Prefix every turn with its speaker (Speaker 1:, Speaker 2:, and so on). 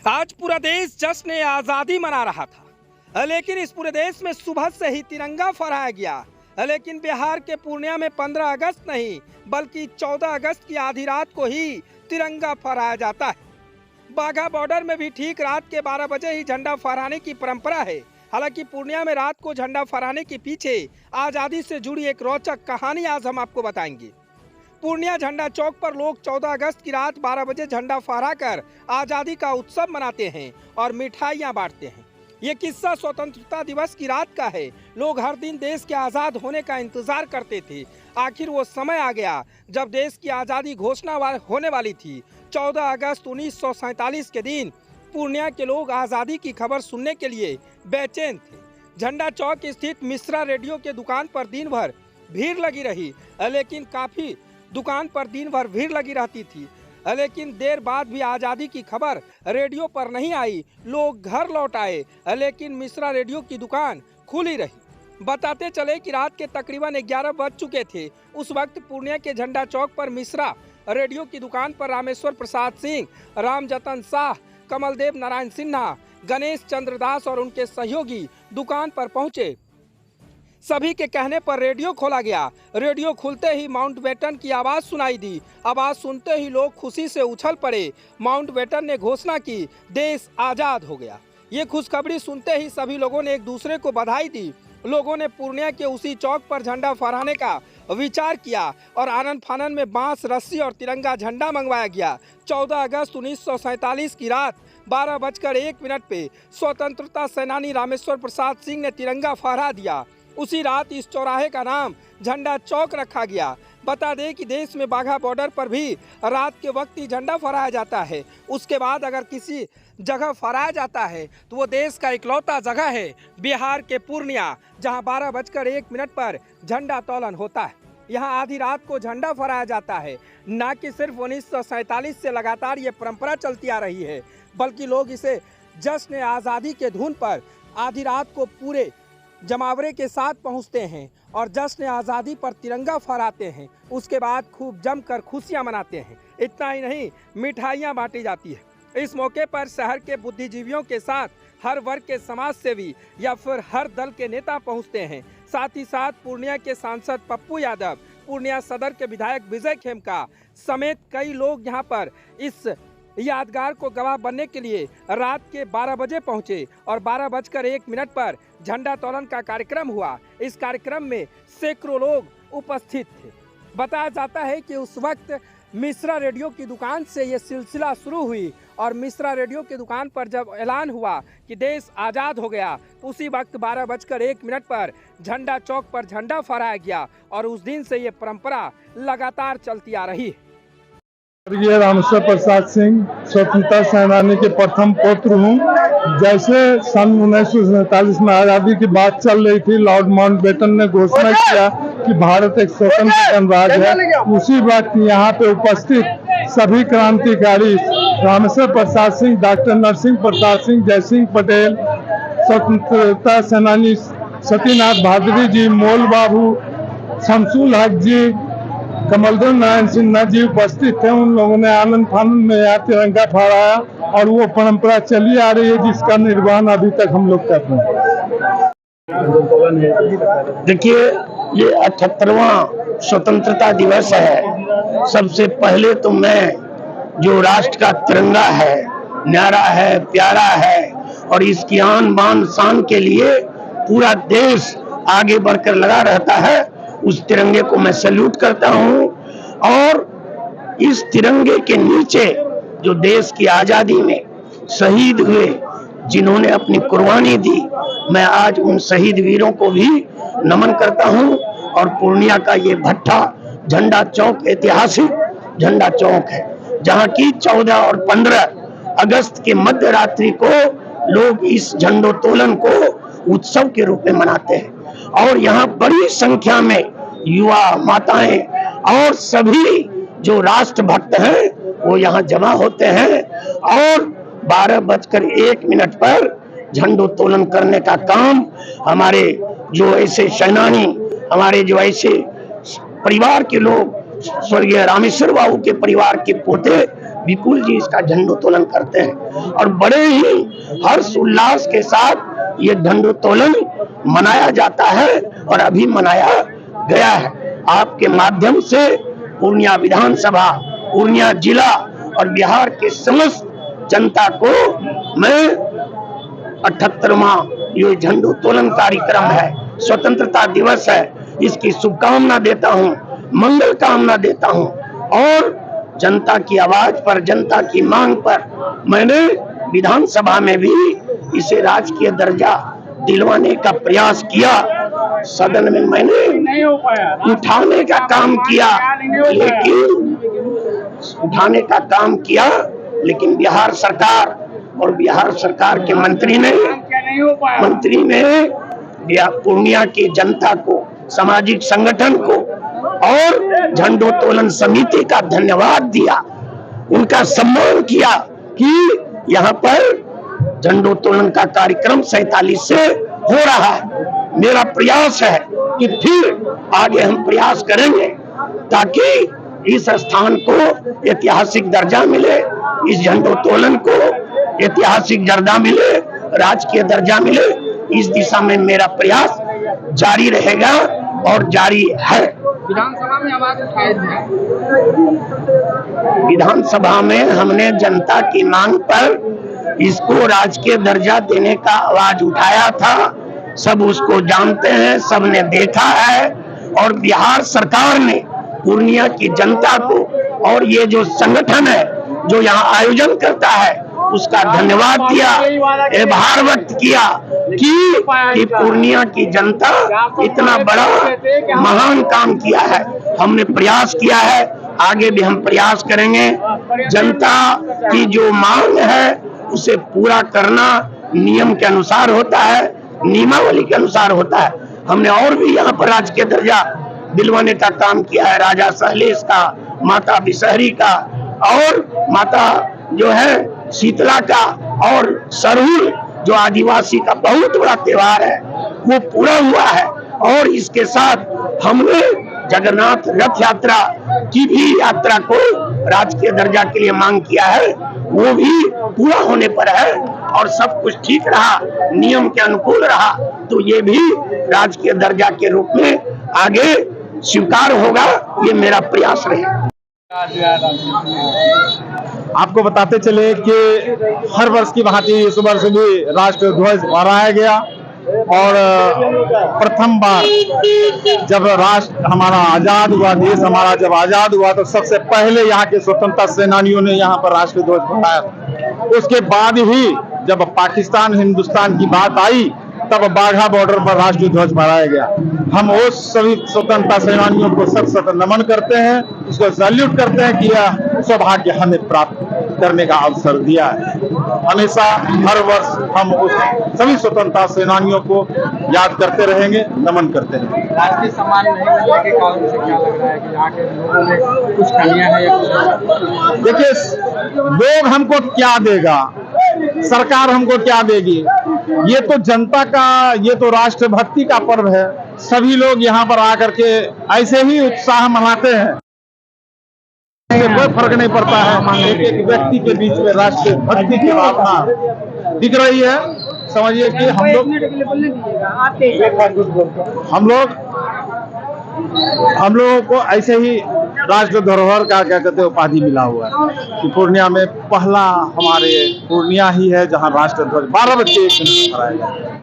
Speaker 1: आज पूरा देश जश्न आज़ादी मना रहा था, लेकिन इस पूरे देश में सुबह से ही तिरंगा फहराया गया। लेकिन बिहार के पूर्णिया में 15 अगस्त नहीं बल्कि 14 अगस्त की आधी रात को ही तिरंगा फहराया जाता है। बाघा बॉर्डर में भी ठीक रात के 12 बजे ही झंडा फहराने की परंपरा है। हालांकि पूर्णिया में रात को झंडा फहराने के पीछे आज़ादी से जुड़ी एक रोचक कहानी आज हम आपको बताएंगे। पूर्णिया झंडा चौक पर लोग 14 अगस्त की रात 12 बजे झंडा फहराकर आज़ादी का उत्सव मनाते हैं और मिठाइयां बांटते हैं। ये किस्सा स्वतंत्रता दिवस की रात का है। लोग हर दिन देश के आज़ाद होने का इंतजार करते थे। आखिर वो समय आ गया जब देश की आज़ादी घोषणा होने वाली थी। 14 अगस्त 1947 के दिन पूर्णिया के लोग आज़ादी की खबर सुनने के लिए बेचैन थे। झंडा चौक स्थित मिश्रा रेडियो के दुकान पर दिन भर भीड़ लगी रही, लेकिन काफ़ी दुकान पर दिन भर भीड़ लगी रहती थी। लेकिन देर बाद भी आज़ादी की खबर रेडियो पर नहीं आई। लोग घर लौट आए, लेकिन मिश्रा रेडियो की दुकान खुली रही। बताते चले कि रात के तकरीबन 11 बज चुके थे। उस वक्त पूर्णिया के झंडा चौक पर मिश्रा रेडियो की दुकान पर रामेश्वर प्रसाद सिंह, रामजतन शाह, कमलदेव नारायण सिन्हा, गणेश चंद्र दास और उनके सहयोगी दुकान पर पहुंचे। सभी के कहने पर रेडियो खोला गया। रेडियो खुलते ही माउंटबेटन की आवाज़ सुनाई दी। आवाज़ सुनते ही लोग खुशी से उछल पड़े। माउंटबेटन ने घोषणा की, देश आज़ाद हो गया। ये खुशखबरी सुनते ही सभी लोगों ने एक दूसरे को बधाई दी। लोगों ने पूर्णिया के उसी चौक पर झंडा फहराने का विचार किया और आनंद फानन में बांस, रस्सी और तिरंगा झंडा मंगवाया गया। 14 अगस्त 1947 की रात 12:01 पे स्वतंत्रता सेनानी रामेश्वर प्रसाद सिंह ने तिरंगा फहरा दिया। उसी रात इस चौराहे का नाम झंडा चौक रखा गया। बता दें कि देश में बाघा बॉर्डर पर भी रात के वक्त ही झंडा फहराया जाता है। उसके बाद अगर किसी जगह फहराया जाता है तो वो देश का इकलौता जगह है बिहार के पूर्णिया, जहां 12:01 पर झंडा तोलन होता है। यहाँ आधी रात को झंडा फहराया जाता है। न कि सिर्फ 1947 से लगातार ये परंपरा चलती आ रही है, बल्कि लोग इसे जश्न आज़ादी के धुन पर आधी रात को पूरे जमावड़े के साथ पहुंचते हैं और जश्न आज़ादी पर तिरंगा फहराते हैं। उसके बाद खूब जमकर खुशियां मनाते हैं। इतना ही नहीं, मिठाइयां बांटी जाती है। इस मौके पर शहर के बुद्धिजीवियों के साथ हर वर्ग के समाज सेवी या फिर हर दल के नेता पहुंचते हैं। साथ ही साथ पूर्णिया के सांसद पप्पू यादव, पूर्णिया सदर के विधायक विजय खेमका समेत कई लोग यहां पर इस यादगार को गवाह बनने के लिए रात के 12 बजे पहुंचे और 12:01 पर झंडा तोलन का कार्यक्रम हुआ। इस कार्यक्रम में सैकड़ों लोग उपस्थित थे। बताया जाता है कि उस वक्त मिश्रा रेडियो की दुकान से ये सिलसिला शुरू हुई और मिश्रा रेडियो की दुकान पर जब ऐलान हुआ कि देश आज़ाद हो गया, उसी वक्त 12:01 पर झंडा चौक पर झंडा फहराया गया और उस दिन से ये परंपरा लगातार चलती आ रही है।
Speaker 2: ये रामेश्वर प्रसाद सिंह स्वतंत्रता सेनानी के प्रथम पुत्र हूँ। जैसे सन 1947 में आज़ादी की बात चल रही थी, लॉर्ड माउंटबेटन ने घोषणा किया कि भारत एक स्वतंत्र गणराज्य है। उसी वक्त यहाँ पे उपस्थित सभी क्रांतिकारी रामेश्वर प्रसाद सिंह, डॉक्टर नरसिंह प्रसाद सिंह, जयसिंह पटेल, स्वतंत्रता सेनानी सतीनाथ भादुड़ी जी, मोल बाबू, शमसुल हक जी, कमलदेव नारायण सिन्हा जी उपस्थित थे। उन लोगों ने आनंद फानन में यहाँ तिरंगा फहराया और वो परंपरा चली आ रही है जिसका निर्वहन अभी तक हम लोग कर रहे हैं।
Speaker 3: देखिए, ये 78वां स्वतंत्रता दिवस है। सबसे पहले तो मैं जो राष्ट्र का तिरंगा है, न्यारा है, प्यारा है और इसकी आन बान शान के लिए पूरा देश आगे बढ़कर लगा रहता है, उस तिरंगे को मैं सैल्यूट करता हूं। और इस तिरंगे के नीचे जो देश की आजादी में शहीद हुए, जिन्होंने अपनी कुर्बानी दी, मैं आज उन शहीद वीरों को भी नमन करता हूं। और पूर्णिया का ये भट्टा झंडा चौक ऐतिहासिक झंडा चौक है, जहां की 14 और 15 अगस्त के मध्य रात्रि को लोग इस झंडोत्तोलन को उत्सव के रूप में मनाते हैं। और यहाँ बड़ी संख्या में युवा, माताएं और सभी जो राष्ट्रभक्त हैं वो यहाँ जमा होते हैं और 12:01 पर झंडोत्तोलन करने का काम हमारे जो ऐसे सेनानी, हमारे जो ऐसे परिवार के लोग, स्वर्गीय रामेश्वर बाबू के परिवार के पोते विपुल जी इसका झंडोत्तोलन करते हैं और बड़े ही हर्ष उल्लास के साथ ये झंडोत्तोलन मनाया जाता है और अभी मनाया गया है। आपके माध्यम से पूर्णिया विधानसभा, पूर्णिया जिला और बिहार के समस्त जनता को मैं 78वां ये झंडोत्तोलन कार्यक्रम है, स्वतंत्रता दिवस है, इसकी शुभकामना देता हूं, मंगल कामना देता हूं। और जनता की आवाज पर, जनता की मांग पर मैंने विधानसभा में भी इसे राजकीय दर्जा दिलवाने का प्रयास किया। सदन में मैंने उठाने का काम किया, लेकिन बिहार सरकार और बिहार सरकार के मंत्री ने पूर्णिया की जनता को, सामाजिक संगठन को और झंडोत्तोलन समिति का धन्यवाद दिया, उनका सम्मान किया कि यहाँ पर झंडोत्तोलन का कार्यक्रम 47 से हो रहा है। मेरा प्रयास है कि फिर आगे हम प्रयास करेंगे ताकि इस स्थान को ऐतिहासिक दर्जा मिले, इस झंडोत्तोलन को ऐतिहासिक दर्जा मिले, राजकीय दर्जा मिले। इस दिशा में मेरा प्रयास जारी रहेगा और जारी है।
Speaker 4: विधानसभा में आवाज उठाई है।
Speaker 3: विधानसभा में हमने जनता की मांग पर इसको राजकीय दर्जा देने का आवाज उठाया था। सब उसको जानते हैं, सबने देखा है और बिहार सरकार ने पूर्णिया की जनता को और ये जो संगठन है जो यहाँ आयोजन करता है उसका धन्यवाद दिया, आभार व्यक्त किया कि पूर्णिया की जनता इतना बड़ा महान काम किया है। हमने प्रयास किया है, आगे भी हम प्रयास करेंगे। जनता की जो मांग है उसे पूरा करना नियम के अनुसार होता है, नियमावली के अनुसार होता है। हमने और भी यहाँ पर राजकीय दर्जा दिलवाने का काम किया है, राजा सहलेश का, माता बिसहरी का और माता जो है शीतला का और सरहुल जो आदिवासी का बहुत बड़ा त्योहार है वो पूरा हुआ है। और इसके साथ हमने जगन्नाथ रथ यात्रा की भी यात्रा को राजकीय दर्जा के लिए मांग किया है, वो भी पूरा होने पर है और सब कुछ ठीक रहा, नियम के अनुकूल रहा तो ये भी राजकीय दर्जा के रूप में आगे स्वीकार होगा। ये मेरा प्रयास रहे।
Speaker 2: आपको बताते चले कि हर वर्ष की भांति इस वर्ष भी राष्ट्र ध्वज फहराया गया और प्रथम बार जब राष्ट्र हमारा आजाद हुआ, देश हमारा जब आजाद हुआ तो सबसे पहले यहाँ के स्वतंत्रता सेनानियों ने यहाँ पर राष्ट्र ध्वज फहराया। उसके बाद ही जब पाकिस्तान हिंदुस्तान की बात आई तब बाघा बॉर्डर पर राष्ट्रीय ध्वज फहराया गया। हम उस सभी स्वतंत्रता सेनानियों को सत सत नमन करते हैं, उसको सैल्यूट करते हैं कि यह सौभाग्य हमें प्राप्त करने का अवसर दिया है। हमेशा हर वर्ष हम उस सभी स्वतंत्रता सेनानियों को याद करते रहेंगे, नमन करते हैं।
Speaker 4: राष्ट्रीय सम्मान नहीं मिलने के कारण से क्या लग रहा है कि यहाँ के लोगों में कुछ कमियां हैं या कुछ?
Speaker 2: देखिए, लोग हमको क्या देगा, सरकार हमको क्या देगी, ये तो जनता का, ये तो राष्ट्रभक्ति का पर्व है। सभी लोग यहाँ पर आकर के ऐसे ही उत्साह मनाते हैं, कोई फर्क नहीं पड़ता है। एक एक व्यक्ति के बीच में राष्ट्रीय भक्ति की भावना दिख रही है। समझिए कि हम लोगों को ऐसे ही राष्ट्र धरोहर का क्या कहते हैं उपाधि मिला हुआ है कि पूर्णिया में पहला हमारे पूर्णिया ही है जहां राष्ट्र ध्वज 12 बजे फहराया गया।